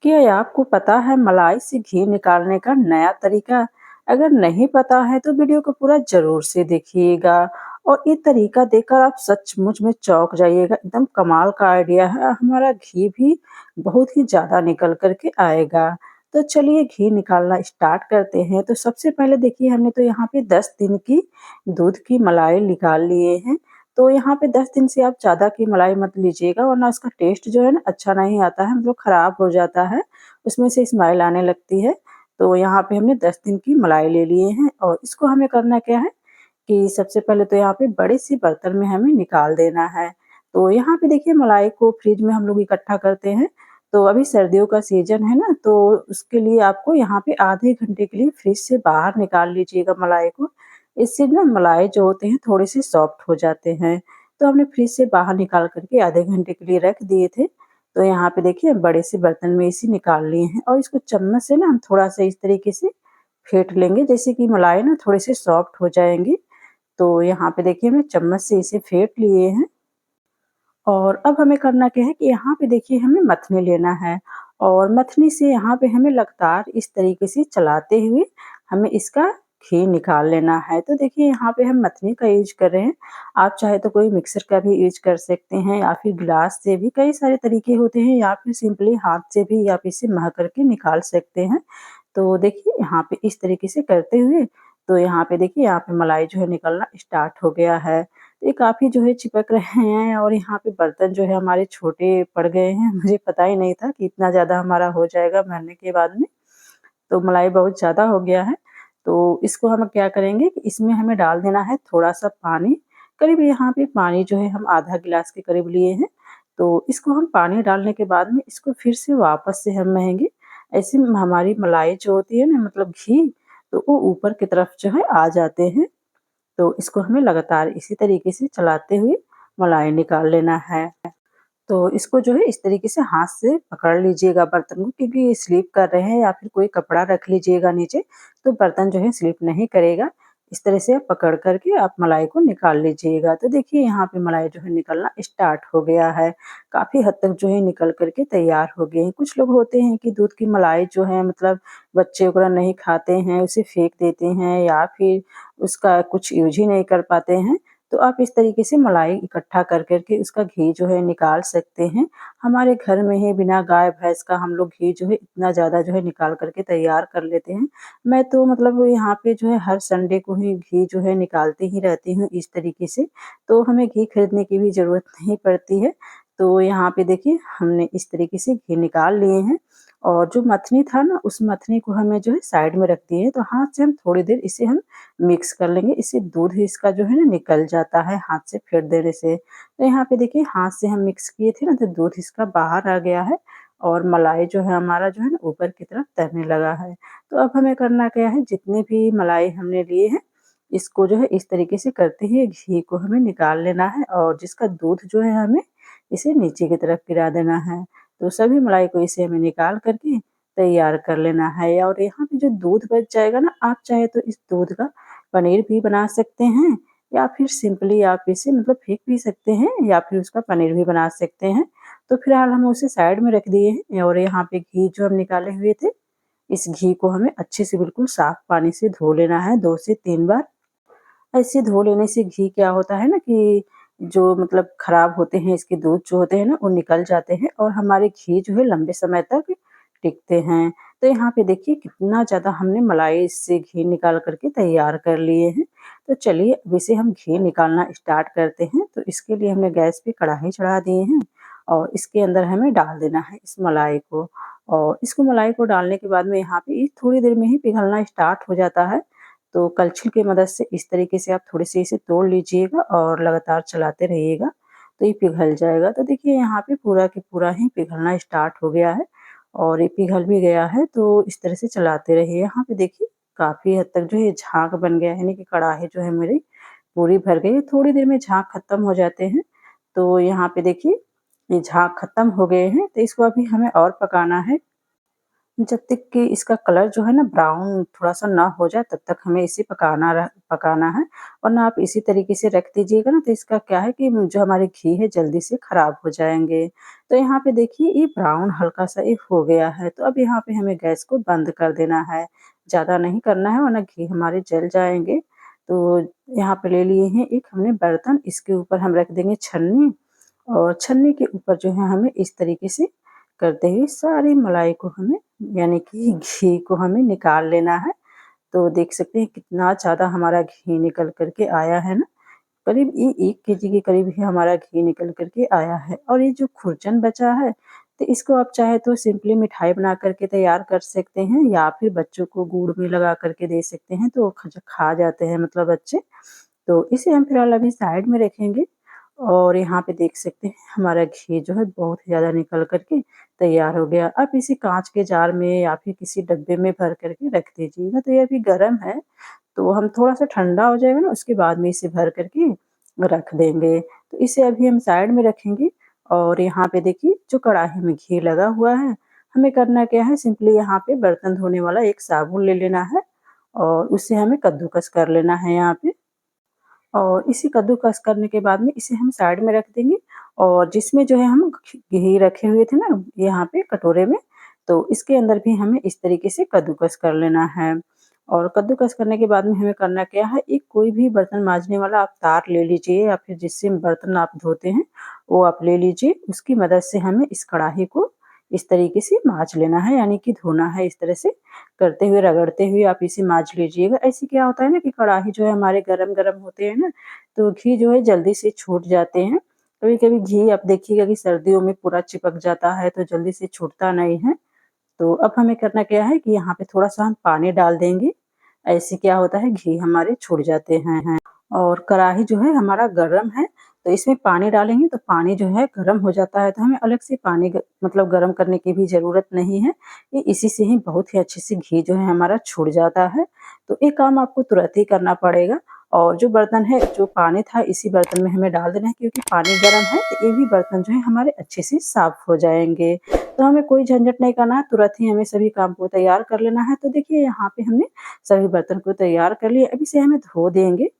क्या आपको पता है मलाई से घी निकालने का नया तरीका? अगर नहीं पता है तो वीडियो को पूरा ज़रूर से देखिएगा और ये तरीका देखकर आप सचमुच में चौंक जाइएगा। एकदम कमाल का आइडिया है, हमारा घी भी बहुत ही ज़्यादा निकल कर के आएगा। तो चलिए घी निकालना स्टार्ट करते हैं। तो सबसे पहले देखिए हमने तो यहाँ पे 10 दिन की दूध की मलाई निकाल लिए हैं। तो यहाँ पे 10 दिन से आप ज़्यादा की मलाई मत लीजिएगा वरना उसका टेस्ट जो है ना अच्छा नहीं आता है, मतलब खराब हो जाता है, उसमें से स्मेल आने लगती है। तो यहाँ पे हमने 10 दिन की मलाई ले लिए हैं और इसको हमें करना क्या है कि सबसे पहले तो यहाँ पे बड़े-सी बर्तन में हमें निकाल देना है। तो यहाँ पे देखिए मलाई को फ्रिज में हम लोग इकट्ठा करते हैं, तो अभी सर्दियों का सीज़न है ना, तो उसके लिए आपको यहाँ पे आधे घंटे के लिए फ्रिज से बाहर निकाल लीजिएगा मलाई को। इससे ना मलाई जो होते हैं थोड़े-से सॉफ्ट हो जाते हैं। तो हमने फ्रिज से बाहर निकाल कर के आधे घंटे के लिए रख दिए थे। तो यहाँ पे देखिए बड़े से बर्तन में इसे निकाल लिए हैं और इसको चम्मच से ना हम थोड़ा-सा इस तरीके से फेंट लेंगे, जैसे कि मलाई ना थोड़े-से सॉफ्ट हो जाएँगी। तो यहाँ पे देखिए हमने चम्मच से इसे फेंट लिए हैं और अब हमें करना क्या है कि यहाँ पे देखिए हमें मथनी लेना है और मथनी से यहाँ पे हमें लगातार इस तरीके से चलाते हुए हमें इसका घी निकाल लेना है। तो देखिए यहाँ पे हम मथनी का यूज़ कर रहे हैं, आप चाहे तो कोई मिक्सर का भी यूज़ कर सकते हैं या फिर गिलास से भी, कई सारे तरीके होते हैं, या फिर सिंपली हाथ से भी आप इसे मह करके निकाल सकते हैं। तो देखिए यहाँ पे इस तरीके से करते हुए तो यहाँ पे देखिए यहाँ पे मलाई जो है निकलना स्टार्ट हो गया है। ये काफ़ी जो है चिपक रहे हैं और यहाँ पे बर्तन जो है हमारे छोटे पड़ गए हैं। मुझे पता ही नहीं था कि इतना ज़्यादा हमारा हो जाएगा भरने के बाद में। तो मलाई बहुत ज़्यादा हो गया है। तो इसको हम क्या करेंगे कि इसमें हमें डाल देना है थोड़ा-सा पानी। करीब यहाँ पे पानी जो है हम आधा गिलास के करीब लिए हैं। तो इसको हम पानी डालने के बाद में इसको फिर से वापस से हम महेंगे। ऐसे में हमारी मलाई जो होती है ना, मतलब घी, तो वो ऊपर की तरफ जो है आ जाते हैं। तो इसको हमें लगातार इसी तरीके से चलाते हुए मलाई निकाल लेना है। तो इसको जो है इस तरीके से हाथ से पकड़ लीजिएगा बर्तन को, क्योंकि ये स्लिप कर रहे हैं, या फिर कोई कपड़ा रख लीजिएगा नीचे, तो बर्तन जो है स्लिप नहीं करेगा। इस तरह से आप पकड़ कर के आप मलाई को निकाल लीजिएगा। तो देखिए यहाँ पे मलाई जो है निकलना स्टार्ट हो गया है। काफ़ी हद तक जो है निकल कर के तैयार हो गए हैं। कुछ लोग होते हैं कि दूध की मलाई जो है, मतलब बच्चे वगैरह नहीं खाते हैं, उसे फेंक देते हैं या फिर उसका कुछ यूज़ ही नहीं कर पाते हैं। तो आप इस तरीके से मलाई इकट्ठा कर कर के उसका घी जो है निकाल सकते हैं। हमारे घर में ही बिना गाय-भैंस का हम लोग घी जो है इतना ज़्यादा जो है निकाल कर के तैयार कर लेते हैं। मैं तो मतलब यहाँ पे जो है हर संडे को ही घी जो है निकालती ही रहती हूँ इस तरीके से, तो हमें घी खरीदने की भी ज़रूरत नहीं पड़ती है। तो यहाँ पे देखिए हमने इस तरीके से घी निकाल लिए हैं और जो मथनी था ना, उस मथनी को हमें जो है साइड में रख दिए हैं। तो हाथ से हम थोड़ी देर इसे हम मिक्स कर लेंगे, इससे दूध इसका जो है ना निकल जाता है हाथ से फेंट देने से। तो यहाँ पे देखिए हाथ से हम मिक्स किए थे ना, तो दूध इसका बाहर आ गया है और मलाई जो है हमारा जो है ना ऊपर की तरफ तैरने लगा है। तो अब हमें करना क्या है, जितने भी मलाई हमने लिए हैं, इसको जो है इस तरीके से करते हुए घी को हमें निकाल लेना है और जिसका दूध जो है हमें इसे नीचे की तरफ गिरा देना है। तो सभी मलाई को इसे हमें निकाल कर के तैयार कर लेना है और यहाँ पे जो दूध बच जाएगा ना, आप चाहे तो इस दूध का पनीर भी बना सकते हैं या फिर सिंपली आप इसे मतलब फेंक भी सकते हैं या फिर उसका पनीर भी बना सकते हैं। तो फिलहाल हम उसे साइड में रख दिए हैं और यहाँ पे घी जो हम निकाले हुए थे, इस घी को हमें अच्छे से बिल्कुल साफ पानी से धो लेना है 2 से 3 बार। ऐसे धो लेने से घी क्या होता है ना कि जो मतलब खराब होते हैं इसके दूध जो होते हैं ना, वो निकल जाते हैं और हमारे घी जो है लंबे समय तक टिकते हैं। तो यहाँ पे देखिए कितना ज़्यादा हमने मलाई इससे घी निकाल कर के तैयार कर लिए हैं। तो चलिए अब इसे हम घी निकालना स्टार्ट करते हैं। तो इसके लिए हमने गैस पे कढ़ाई चढ़ा दिए हैं और इसके अंदर हमें डाल देना है इस मलाई को और इसको मलाई को डालने के बाद में यहाँ पे ये थोड़ी देर में ही पिघलना स्टार्ट हो जाता है। तो कलछी की मदद से इस तरीके से आप थोड़े से इसे तोड़ लीजिएगा और लगातार चलाते रहिएगा, तो ये पिघल जाएगा। तो देखिए यहाँ पे पूरा के पूरा ही पिघलना स्टार्ट हो गया है और ये पिघल भी गया है, तो इस तरह से चलाते रहिए। यहाँ पे देखिए काफ़ी हद तक जो है झाग बन गया है, यानी कि कढ़ाई जो है मेरी पूरी भर गई है। थोड़ी देर में झाग खत्म हो जाते हैं। तो यहाँ पे देखिए ये झाग खत्म हो गए हैं, तो इसको अभी हमें और पकाना है। जब तक कि इसका कलर जो है ना ब्राउन थोड़ा-सा ना हो जाए तब तक हमें इसे पकाना है, वरना आप इसी तरीके से रख दीजिएगा ना तो इसका क्या है कि जो हमारे घी है जल्दी से खराब हो जाएँगे। तो यहाँ पे देखिए ये ब्राउन हल्का-सा ये हो गया है, तो अब यहाँ पे हमें गैस को बंद कर देना है। ज़्यादा नहीं करना है वरना घी हमारे जल जाएँगे। तो यहाँ पे ले लिए हैं एक हमने बर्तन, इसके ऊपर हम रख देंगे छन्नी और छन्नी के ऊपर जो है हमें इस तरीके से करते हुए सारी मलाई को हमें यानी कि घी को हमें निकाल लेना है। तो देख सकते हैं कितना ज़्यादा हमारा घी निकल कर के आया है ना, करीब ये 1 केजी के करीब ही हमारा घी निकल कर के आया है। और ये जो खुरचन बचा है, तो इसको आप चाहे तो सिंपली मिठाई बना कर के तैयार कर सकते हैं या फिर बच्चों को गुड़ में लगा कर के दे सकते हैं, तो वो खा जाते हैं मतलब बच्चे। तो इसे हम फिलहाल अभी साइड में रखेंगे और यहाँ पे देख सकते हैं हमारा घी जो है बहुत ही ज़्यादा निकल कर के तैयार हो गया। आप इसे काँच के जार में या फिर किसी डब्बे में भर कर के रख दीजिएगा। तो ये अभी गरम है, तो हम थोड़ा-सा ठंडा हो जाएगा ना उसके बाद में इसे भर कर के रख देंगे। तो इसे अभी हम साइड में रखेंगे और यहाँ पे देखिए जो कढ़ाई में घी लगा हुआ है, हमें करना क्या है सिंपली यहाँ पे बर्तन धोने वाला एक साबुन ले लेना है और उसे हमें कद्दूकस कर लेना है यहाँ पे। और इसी कद्दूकस करने के बाद में इसे हम साइड में रख देंगे और जिसमें जो है हम घी रखे हुए थे ना यहाँ पे कटोरे में, तो इसके अंदर भी हमें इस तरीके से कद्दूकस कर लेना है। और कद्दूकस करने के बाद में हमें करना क्या है, एक कोई भी बर्तन माँजने वाला आप तार ले लीजिए या फिर जिससे बर्तन आप धोते हैं, वो आप ले लीजिए। उसकी मदद से हमें इस कढ़ाई को इस तरीके से माँज लेना है यानी कि धोना है इस तरह से करते हुए, रगड़ते हुए आप इसे माँज लीजिएगा। ऐसे क्या होता है ना कि कढ़ाई जो है हमारे गरम-गरम होते हैं ना, तो घी जो है जल्दी से छूट जाते हैं। कभी-कभी घी आप देखिएगा कि सर्दियों में पूरा चिपक जाता है, तो जल्दी से छूटता नहीं है। तो अब हमें करना क्या है कि यहाँ पे थोड़ा-सा हम पानी डाल देंगे। ऐसे क्या होता है घी हमारे छूट जाते हैं। और कढ़ाई जो है हमारा गरम है, तो इसमें पानी डालेंगे तो पानी जो है गरम हो जाता है, तो हमें अलग से पानी मतलब गरम करने की भी ज़रूरत नहीं है। ये इसी से ही बहुत ही अच्छे से घी जो है हमारा छूट जाता है। तो ये काम आपको तुरंत ही करना पड़ेगा और जो बर्तन है, जो पानी था इसी बर्तन में हमें डाल देना है क्योंकि पानी गरम है, तो ये भी बर्तन जो है हमारे अच्छे से साफ़ हो जाएँगे। तो हमें कोई झंझट नहीं करना है, तुरंत ही हमें सभी काम को तैयार कर लेना है। तो देखिए यहाँ पे हमने सभी बर्तन को तैयार कर लिया, अब इसे हमें धो देंगे